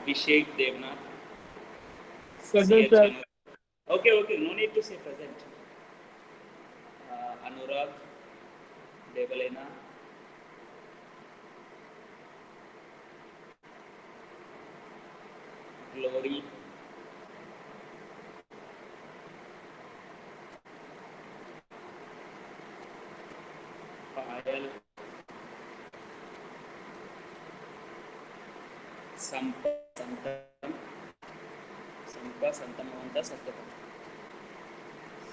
Abhishek Devnath. Present, sir. Okay, no need to say present. Anurag Devalena. Glory. Payal. Sampa Santamanta Satyapam.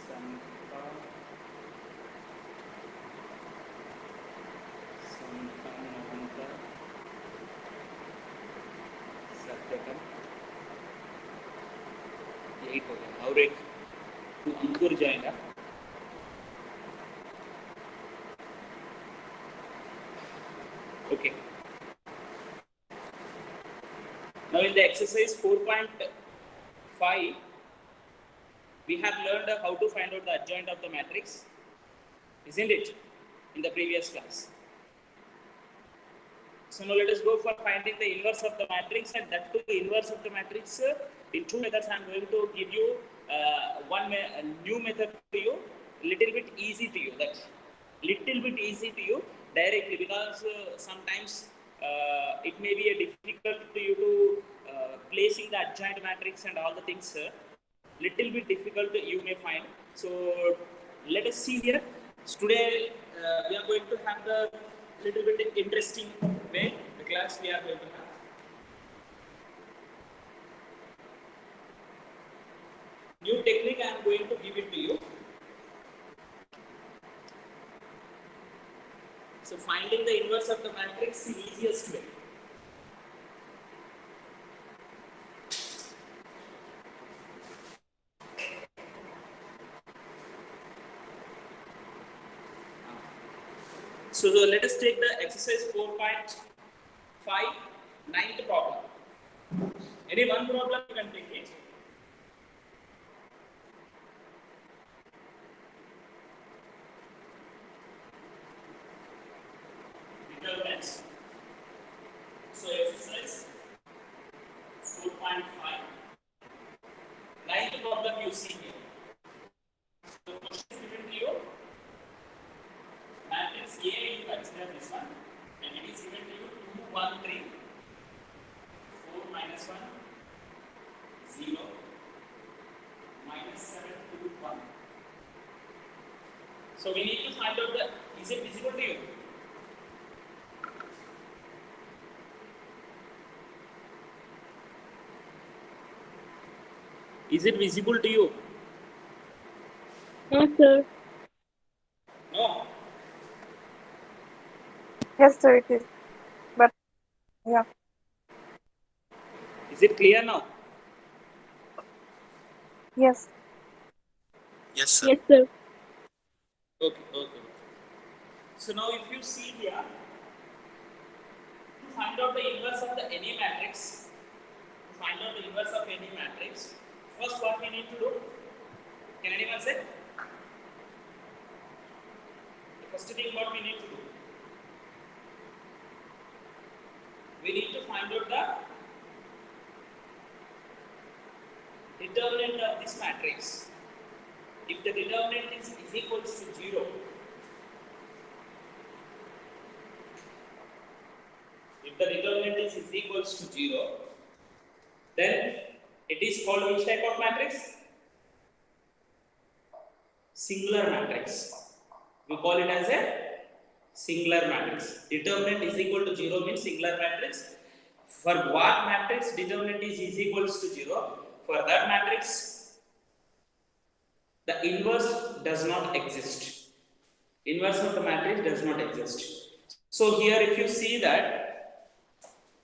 Sampa Santamanta Satyapam. 8 हो गया. और एक अंकुर जाएगा. Okay. Now in the exercise 4.5, we have learned how to find out the adjoint of the matrix, isn't it? In the previous class. So now let us go for finding the inverse of the matrix, and that too the inverse of the matrix in two methods. I am going to give you a new method to you, little bit easy to you. That's little bit easy to you directly, because sometimes it may be a difficult to you to placing the adjoint matrix and all the things. Little bit difficult you may find. So let us see here. Today we are going to have the little bit interesting way the class we are going to have. New technique I am going to give it to you. So finding the inverse of the matrix is the easiest way. So let us take the exercise 4.5, ninth problem. Any one problem you can take it. Determinants. So exercise 4.5. Ninth problem you see here. So question is given to you. Matrix A, you consider this one, and it is given to you 2, 1, 3, 4, minus 1, 0, minus 7, 2, 1. So we need to find out the, is it visible to you? Is it visible to you? Yes, sir. No. Yes, sir, it is. But yeah. Is it clear now? Yes. Yes, sir. Yes, sir. Okay. So now if you see here, to find out the inverse of the any matrix, first what we need to do? Can anyone say? The first thing what we need to do? We need to find out the determinant of this matrix. If the determinant is equals to 0, then it is called which type of matrix? Singular matrix. We call it as a singular matrix. Determinant is equal to 0 means singular matrix. For what matrix determinant is equals to 0? For that matrix, the inverse does not exist. Inverse of the matrix does not exist. So here if you see that,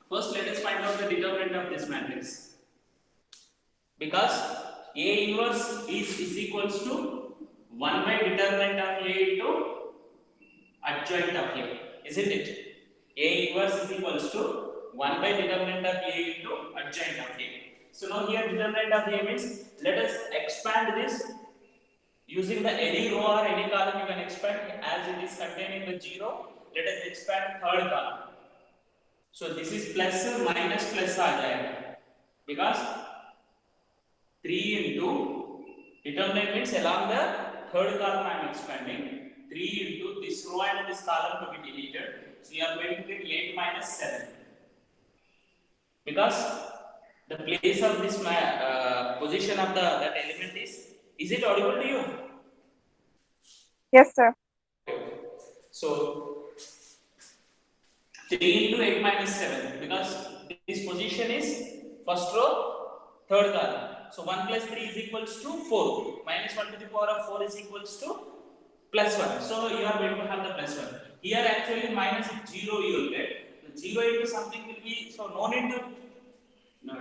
first let us find out the determinant of this matrix. Because A inverse is equals to 1 by determinant of A into adjoint of A, isn't it? A inverse is equals to 1 by determinant of A into adjoint of A. So now here determinant of A means, let us expand this using the any row or any column you can expand, as it is contained in the 0. Let us expand third column. So this is plus minus plus आ जाएगा. because 3 into determinant means along the third column I am expanding. 3 into this row and this column to be deleted. So you are going to get 8 minus 7. Because the place of this position of that element is it audible to you? Yes, sir. So 3 into 8 minus 7 because this position is first row, third column. So 1 plus 3 is equals to 4. Minus 1 to the power of 4 is equals to plus 1. So you are going to have the plus 1. Here actually minus 0 you will get. 0 into something will be, so no need to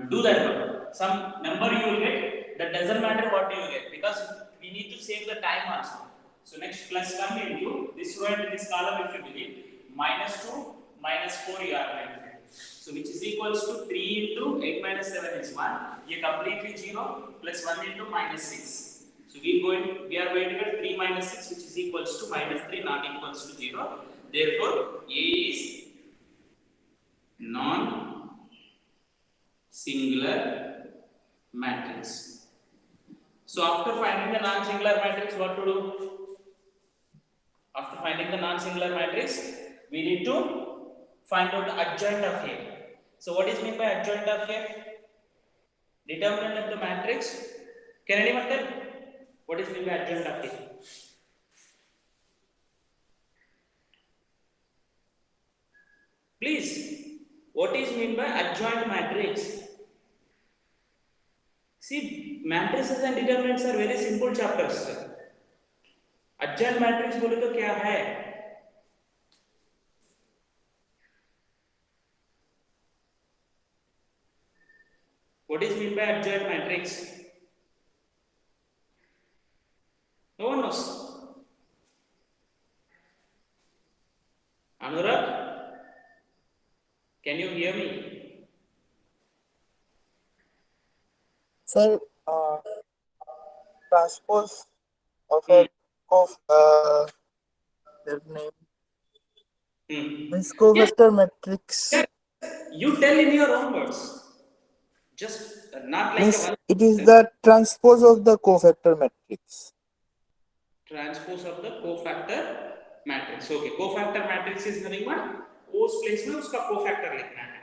do that one. Some number you will get, that doesn't matter what you will get because we need to save the time also. So next plus come into this row and this column if you believe, minus 2, minus 4 you are going to get. So which is equals to 3 into 8 minus 7 is 1. Here completely 0 plus 1 into minus 6. So we are going to get 3 minus 6 which is equals to minus 3 not equals to 0. Therefore A is non-singular matrix. So after finding the non-singular matrix, what to do? After finding the non-singular matrix, we need to find out the adjoint of A. So what is meant by adjoint of A? Determinant of the matrix. Can anyone tell? What is meant by adjoint of A? Please, what is meant by adjoint matrix? See, matrices and determinants are very simple chapters. Adjoint matrix बोले तो क्या है? What is meant by adjoint matrix? No one knows. Anurag, can you hear me? Sir, transpose of a their name is covector matrix. Yes. You tell in your own words. Just not like Means a one. it is the transpose of the cofactor matrix. Transpose of the cofactor matrix. Okay, cofactor matrix is nothing but उस place में उसका cofactor लिखना है.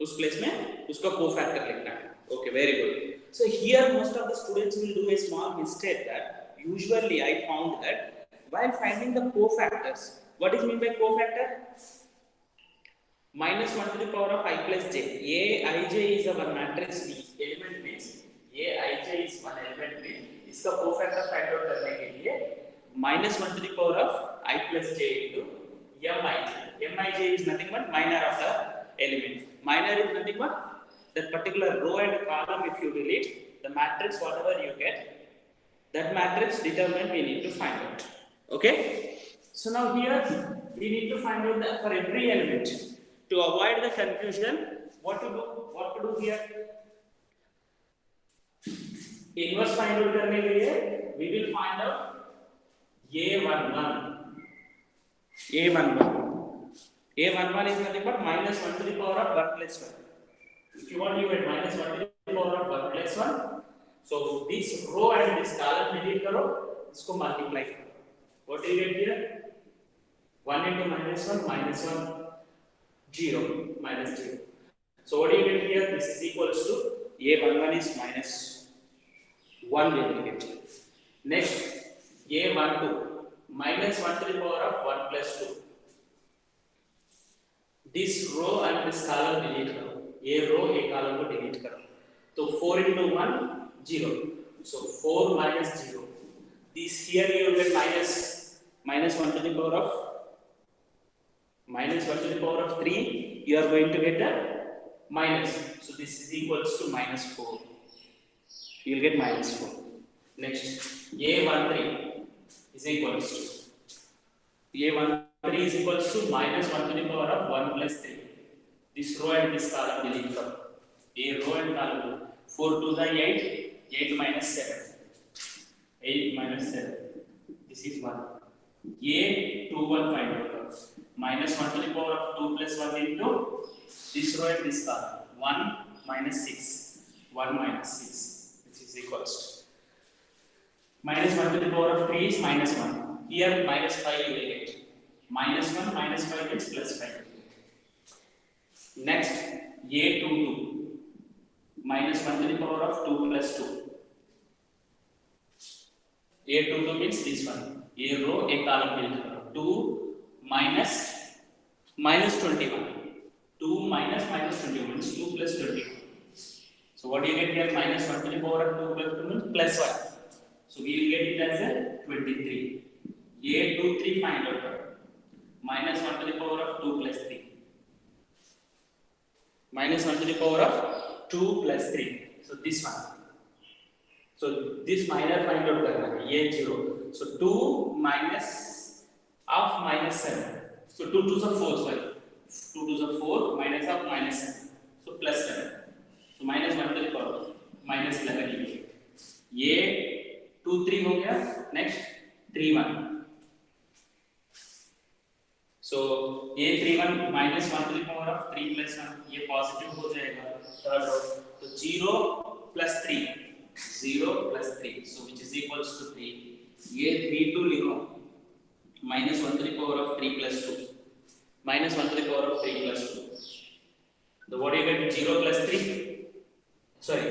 उस place में उसका cofactor लिखना है. Okay, very good. So here most of the students will do a small mistake that usually I found that while finding the cofactors, what is meant by cofactor? Minus 1 to the power of I plus j. Aij is our matrix B. Element means Aij is one element में इसका cofactor find out करने के लिए minus 1 to the power of I plus j into Mij. Mij is nothing but minor of the element. Minor is nothing but that particular row and column if you delete the matrix whatever you get, that matrix determinant we need to find out. Okay? So now here we need to find out for every element. To avoid the confusion, what to do here? Inverse find out करने के लिए we will find out A11. A11 is nothing but minus 1 to the power of 1 plus 1. If you want, you get minus 1 to the power of 1 plus 1. So this row and this column delete करो, इसको multiply करो. What do you get here? 1 into minus 1 minus 1. 0 minus 0. So what do you get here? This is equals to A11 is minus 1 we will get. Next A12 minus 1 to the power of 1 plus 2. This row and this column delete करो. A row A column को delete करो. तो 4 into 1 0. So 4 minus 0. This here you will get minus 1 to the power of minus 1 to the power of 3, you are going to get a minus. So this is equals to minus 4. You will get minus 4. Next, A13 is equals to A13 is equals to minus 1 to the power of 1 plus 3. This row and this column delete from A row and column. 4 to the 8 minus 7. 8 minus 7. This is 1. A21 find out. Minus 1 to the power of 2 plus 1 into this row and this column. 1 minus 6. 1 minus 6, which is equals to minus 1 to the power of 3 is minus 1. Here minus 5 you will get. Minus 1 minus 5 is plus 5. Next, A22 minus 1 to the power of 2 plus 2. A22 means this one. A row, a column will come. 2 minus minus 21. 2 minus minus 21 means 2 plus 21. So what do you get here? Minus 1 to the power of 2 plus 2 means plus 1. So we will get it as a 23. A23 find out. Minus 1 to the power of 2 plus 3. Minus 1 to the power of 2 plus 3. So this one. So this minor find out karna A0. So 2 minus of minus 7. So 2 2s are 4, sorry. 2 2s are 4 minus of minus 7. So plus 7. So minus 1 to the power of minus 11 you get. A23 हो गया. Next 31. So A31 minus 1 to the power of 3 plus 1. ये positive हो जाएगा. Third row. So 0 plus 3. 0 plus 3. So which is equals to 3. A32 लिखो. Minus 1 to the power of 3 plus 2. Minus 1 to the power of 3 plus 2. So what do you get? 0 plus 3. Sorry.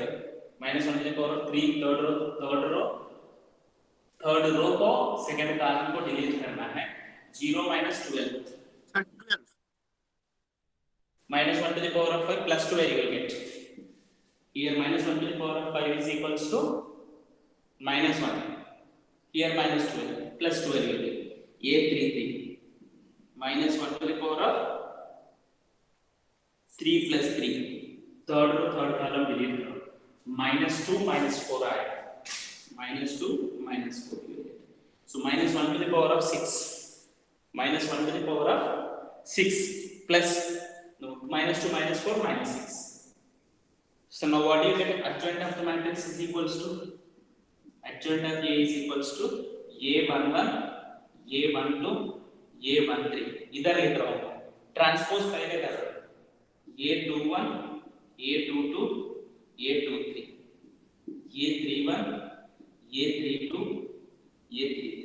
Minus 1 to the power of 3. Third row को second column को delete करना है. 0 minus 12. Sir, 12. Minus 1 to the power of 5 plus 12 you will get. Here minus 1 to the power of 5 is equals to minus 1. Here minus 12 plus 12 you will get. A33 minus 1 to the power of 3 plus 3. Third row, third column delete करो. Minus 2 minus 4 आएगा. Minus 2 minus 4 you will get. So minus 1 to the power of 6. Minus 1 to the power of 6 plus minus 2 minus 4 minus 6. So now what do you get? Adjoint of the matrix is equals to adjoint of A is equals to A11, A12, A13. इधर लिख रहा हूँ. Transpose पहले कर रहा हूँ. A21, A22, A23, A31, A32, A33.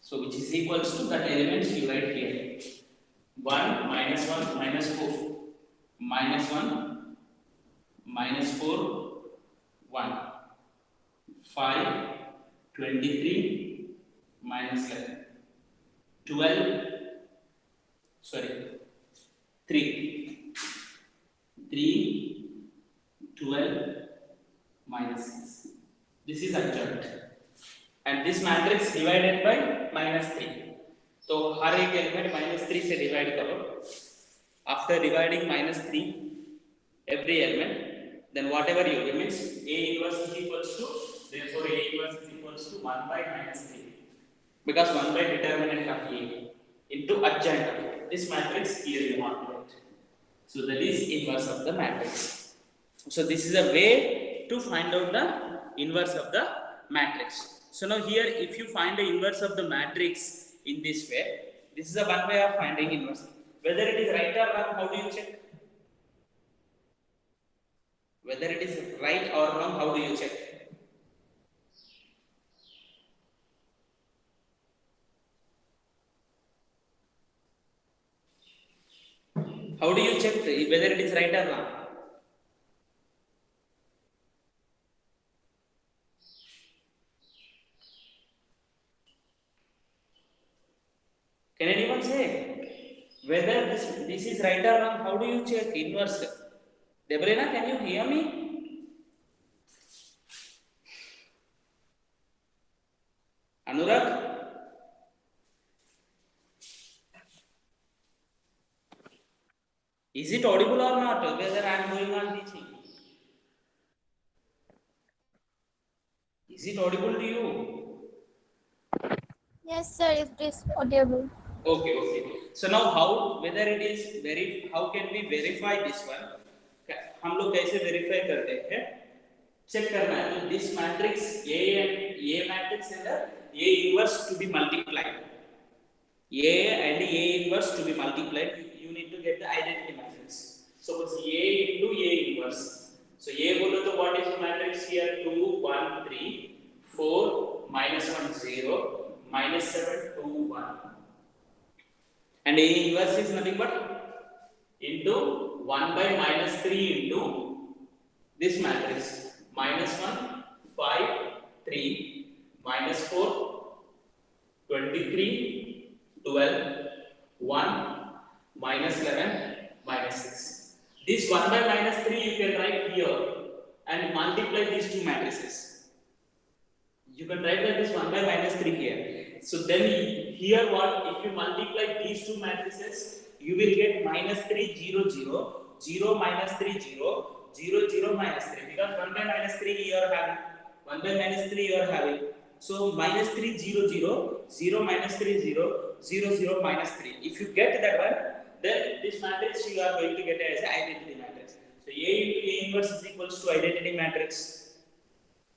So which is equals to that elements you write here. 1 minus 1 minus 4 minus 1 minus 4 1 5 23 minus 11 12 sorry 3 3 12 minus 6. This is adjoint and this matrix divided by minus 3. तो हर एक element -3 से divide करो. After dividing -3 every element, then whatever you give means A inverse is equals to, therefore A inverse is equals to 1 by -3 because 1 by determinant of A into adjoint of A. This matrix here you want to write. So that is inverse of the matrix. So this is a way to find out the inverse of the matrix. So now here if you find the inverse of the matrix in this way, this is a one way of finding inverse. Whether it is right or wrong, how do you check? Whether it is right or wrong, how do you check? How do you check whether it is right or wrong? Can anyone say whether this is right or wrong? How do you check inverse? Debrina, can you hear me? Anurag? Is it audible or not? Whether I am going on teaching? Is it audible to you? Yes, sir, it is audible. Okay. So now whether it is how can we verify this one? हम लोग कैसे verify करते हैं? Check करना है. तो this matrix A matrix and A inverse to be multiplied. A and A inverse to be multiplied. You need to get the identity matrix. suppose A into A inverse. So A बोलो तो what is the matrix here? 2 1 3 4 minus 1 0 minus 7 2 1, and A inverse is nothing but into 1 by minus 3 into this matrix, minus 1 5 3 minus 4 23 12 1 minus 11 minus 6. This 1 by minus 3 you can write here and multiply these two matrices. You can write that this 1 by minus 3 here. So then here what, if you multiply these two matrices, you will get minus 3 0 0 0 minus 3 0 0 0 minus 3, because 1 by minus 3 you are having, 1 by minus 3 you are having. So minus 3 0 0 0 minus 3 0 0 0 minus 3. If you get that one, then this matrix you are going to get as identity matrix. So A into A inverse is equals to identity matrix.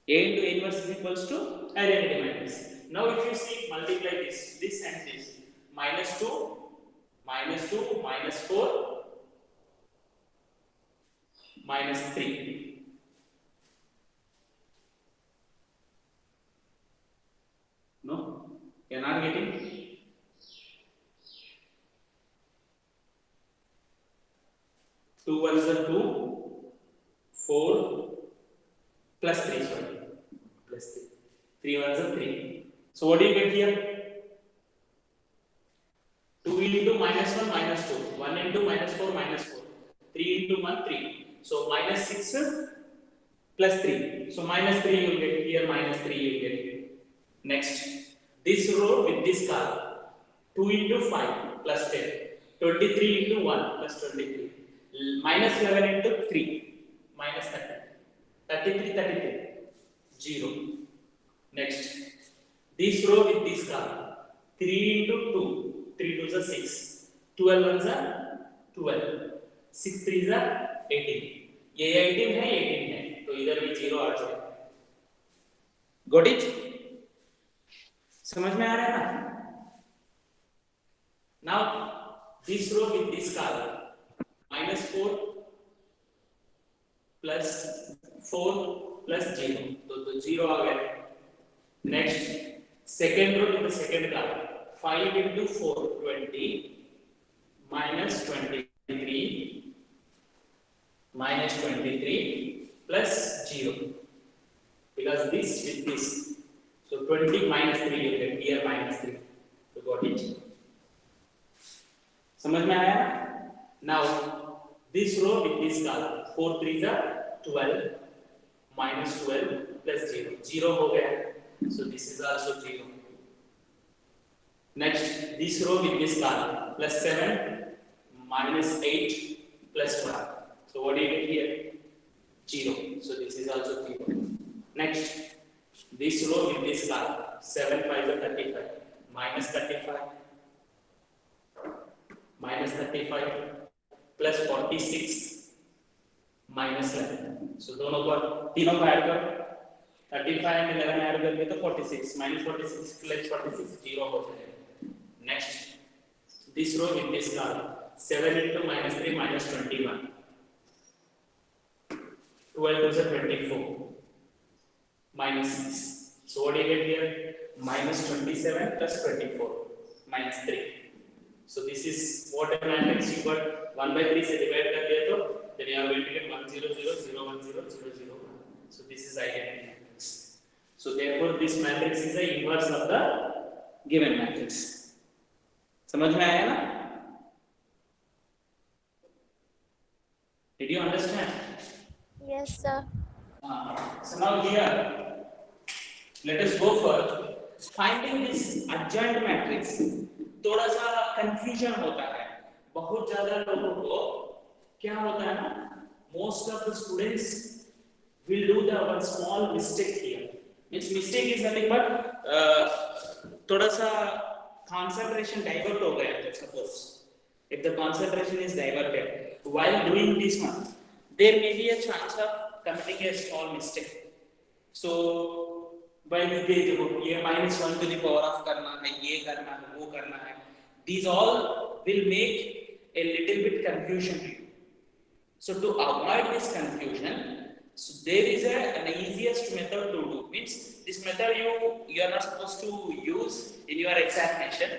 A into A inverse is equals to identity matrix. Now if you see, multiply this and this, minus 2 minus 4 minus 3. No? You are not getting? 2 ones are 2, 4 plus 3, sorry, plus 3. 3 ones are 3. So what do you get here? 2 into minus 1 minus 2, 1 into minus 4 minus 4, 3 into 1 3. So minus 6 plus 3. So minus 3 you will get here, minus 3 you will get here. Next, this row with this column, 2 into 5 plus 10, 23 into 1 plus 23. Minus 11 into 3 minus 30, 33 33 0. Next, this row with this column, 3 into 2, 3 2s are 6, 12 ones are 12, 6 3s are 18. ये 18 है, 18 है, तो इधर भी 0 आ जाएगा. Got it? समझ में आ रहा है ना? Now this row with this column, minus 4 plus 4 plus 0, तो 0 आ गया. Next, second row with the second column, 5 into 4 20 minus 23 minus 23 plus 0, because this with this, so 20 minus 3 you get here, minus 3. So got it? समझ में आया? Now this row with this column, 4 3s are 12 minus 12 plus 0, 0 हो गया, so this is also 0. Next, this row with this column, plus 7 minus 8 plus 1. So what do you get here? 0. So this is also 0. Next, this row with this column, 7 5 are 35 minus 35 plus 46 minus 11. So दोनों को तीनों को add करो, 35 and 11 add करके तो 46 minus 46 plus 46 0 हो जाएगा. Next, this row with this column, 7 into minus 3 minus 21, 12 is a 24 minus 6. So what do you get here? Minus 27 plus 24 minus 3. So this is what a matrix you got. 1 by 3 से divide कर दिया तो then you are going to get 1 0 0 0 1 0 0 0 1. So this is identity matrix. So therefore this matrix is the inverse of the given matrix. समझ में आया ना? Did you understand? Yes, sir. So now here, let us go for finding this adjoint matrix. थोड़ा सा confusion होता है. बहुत ज़्यादा लोगों को क्या होता है ना? Most of the students will do the one small mistake here. Its mistake is nothing but थोड़ा सा concentration divert हो गया. Suppose if the concentration is diverted while doing this one, there may be a chance of committing a small mistake. So while you देखो ये -1 to the power of करना है, ये करना है, वो करना है, these all will make a little bit confusion to you. So to avoid this confusion, so there is an easiest method to do. Means this method you are not supposed to use in your examination.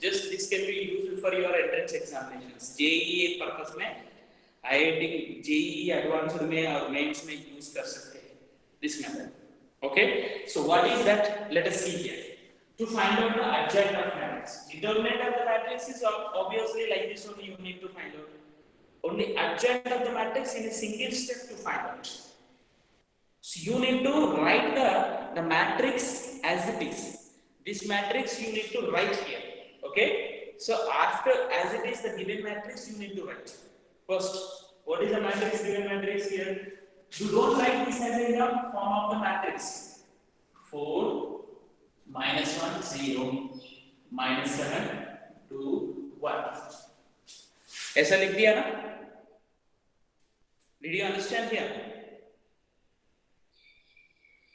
Just this can be used for your entrance examinations. JEE purpose में IIT JEE advanced में और mains में use कर सकते हैं this method. Okay. So what is that? Let us see here. To find out the adjoint of matrix. Determinant of the matrix is obviously like this only you need to find out. Only adjoint of the matrix in a single step to find out. So you need to write the matrix as it is. This matrix you need to write here. Okay. So after as it is the given matrix you need to write. First, what is the matrix given matrix here? You don't write this as in the form of the matrix. 4 minus 1 0 minus 7 2 1. ऐसा लिख दिया ना? Did you understand here?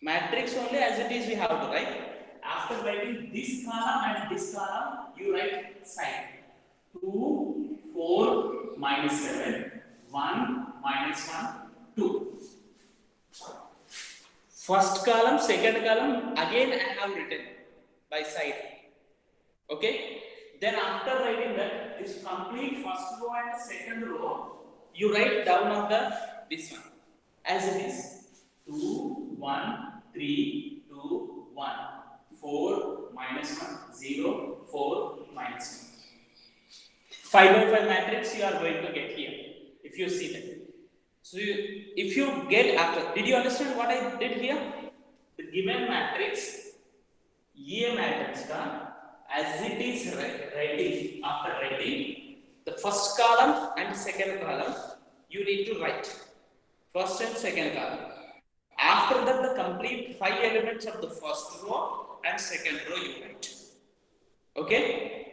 Matrix only as it is we have to write. After writing this column and this column, you write sign. 2 4 minus 7 1 minus 1 2. First column, second column, again I have written by side. Okay. Then after writing that, this complete first row and second row, you write down of this one as it is. 2 1 3 2 1 4 minus 1 0 4 minus 1. 5 by 5 matrix you are going to get here if you see that. So if you get after, did you understand what I did here? The given matrix, ये matrix का as it is writing, after writing the first column and second column you need to write first and second column. After that the complete 5 elements of the first row and second row you write. Okay.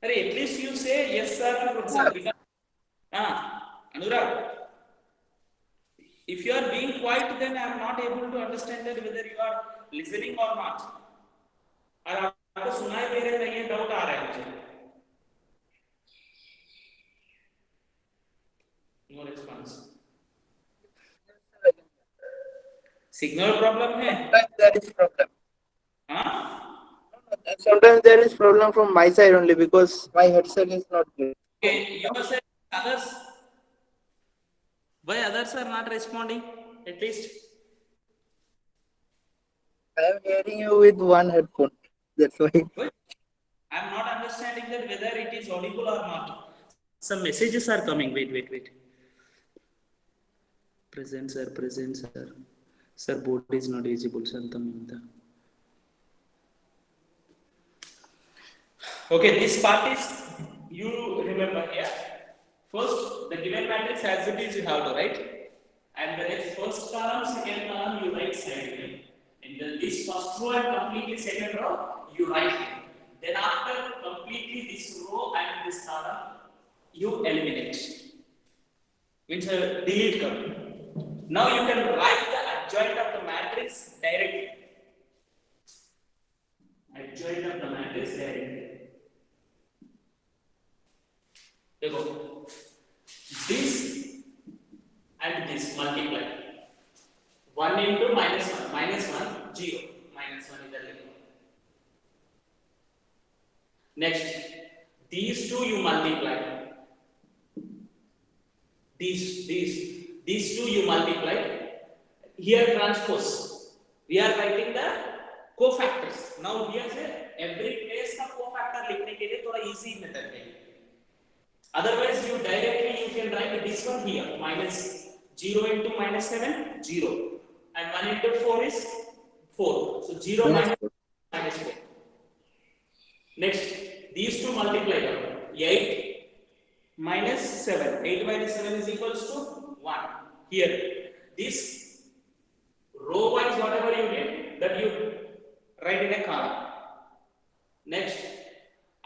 At least you say yes sir. Anurag, if you are being quiet, then I am not able to understand that whether you are listening or not. और आपको सुनाई दे रहा है, ये doubt आ रहा है मुझे. No response. Signal problem है? Sometimes there is problem. हाँ? Sometimes there is problem from my side only because my headset is not good. Okay, you are saying others. Why others are not responding? At least. I am hearing you with one headphone. That's why. I am not understanding that whether it is audible or not. Some messages are coming. Wait. Present sir. Sir, board is not visible. Okay, this part is you remember here. First, the given matrix as it is you have to write, and the next first column, second column you write side. In this first row and completely second row you write it. Then after completely this row and this column you eliminate. Means delete column. Now you can write the adjoint of the matrix directly. Adjoint of the matrix directly. देखो, this and this multiply. 1 into minus 1, 0, minus 1 इधर लिखो. Next, these two you multiply. These two you multiply. Here transpose. We are writing the cofactors. Now here से every place का cofactor लिखने के लिए थोड़ा easy method है. Otherwise, you can write this one here. Minus 0 into minus 7, 0. And 1 into 4 is 4. So 0 minus 4. Next, these two multiply. 8 minus 7. 8 minus 7 is equals to 1. Here, this row wise, whatever you get, that you write in a column. Next,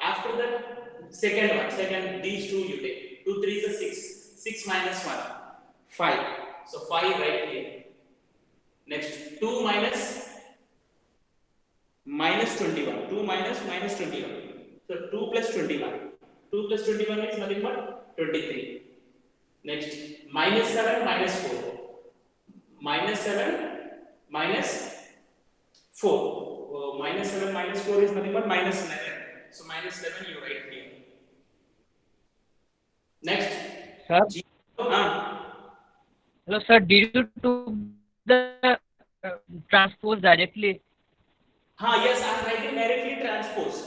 after that, second, these two you take. 2 3 is 6. 6 minus 1, 5. So 5 right here. Next, 2 minus 21. 2 minus 21. So 2 plus 21. 2 plus 21 is nothing but 23. Next, minus 7 minus 4. Minus 7 minus 4. Minus 7 minus 4 is nothing but minus 11. So minus 11 you write here. Next. Sir? Hello, sir. Did you took the transpose directly? Yes, I am writing directly transpose.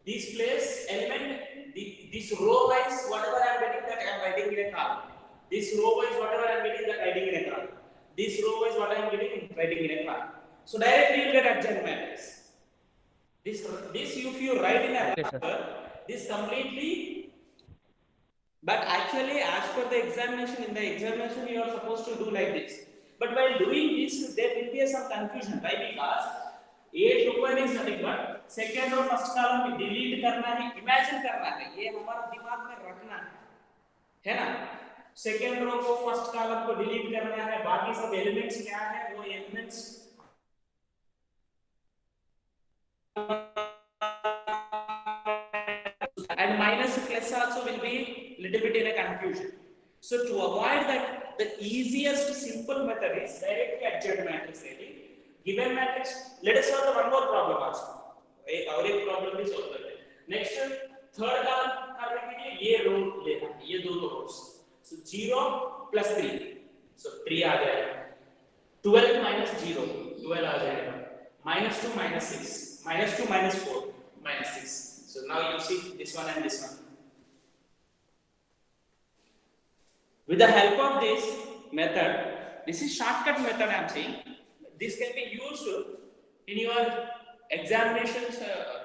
This place element, this row wise, whatever I am getting, that I am writing in a column. This row wise, whatever I am getting, that writing in a column. This row wise, what I am getting, writing in a column. So directly you get adjoint matrix. This if you write in a wrapper, this completely. But actually, as per the examination, in the examination, you are supposed to do like this. But while doing this, there will be some confusion, right? Because A21 is nothing but second row first column में delete करना है, imagine करना है, ये हमारा दिमाग में रखना है ना? Second row को first column को delete करना है, बाकी सब elements क्या है? वो elements and minus plus also will be little bit in a confusion. So to avoid that, the easiest simple method is directly adjoint matrix writing. Given matrix, let us solve one more problem also. और एक problem भी solve करते हैं. Next, third column करने के लिए ये row लेना है, ये दो rows. So 0 plus 3. So 3 आ जाएगा. 12 minus 0, 12 आ जाएगा. Minus 2 minus 6, minus 2 minus 4, minus 6. So now you see this one and this one. With the help of this method, this is shortcut method I am saying. This can be used in your examinations,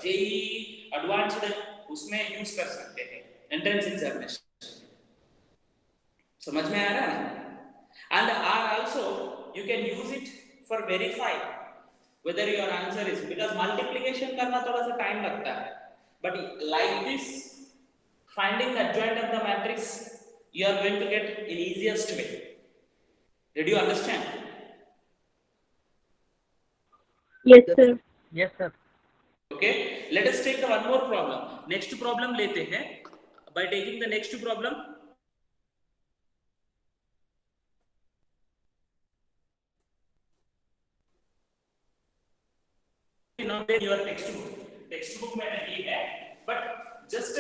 JEE, advanced, उसमें use कर सकते हैं. Entrance examination. समझ में आ रहा है ना? And also you can use it for verify whether your answer is, because multiplication करना थोड़ा सा time लगता है. But like this, finding the adjoint of the matrix, you are going to get in easiest way. Did you understand? Yes, sir. Yes, sir. Okay. Let us take the one more problem. Next problem लेते हैं. By taking the next problem, not your textbook. Textbook में नहीं है, but just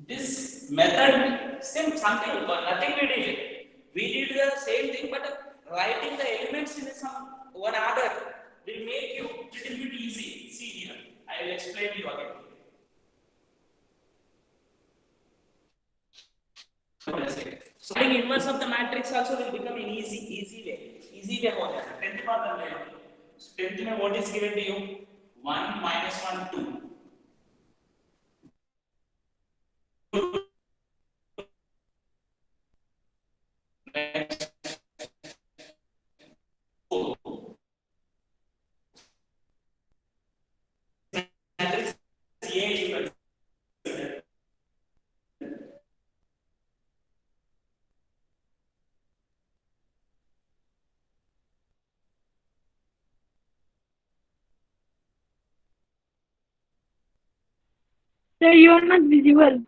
this method, same something, nothing we did. We did the same thing, but writing the elements in some one order will make you little bit easy. See here, I will explain you again. So finding inverse of the matrix also will become an easy way. Easy way हो जाएगा. 10th problem ले लो. 10th में what is given to you? 1 minus 1 2. Matrix A equals Sir, you are not visible.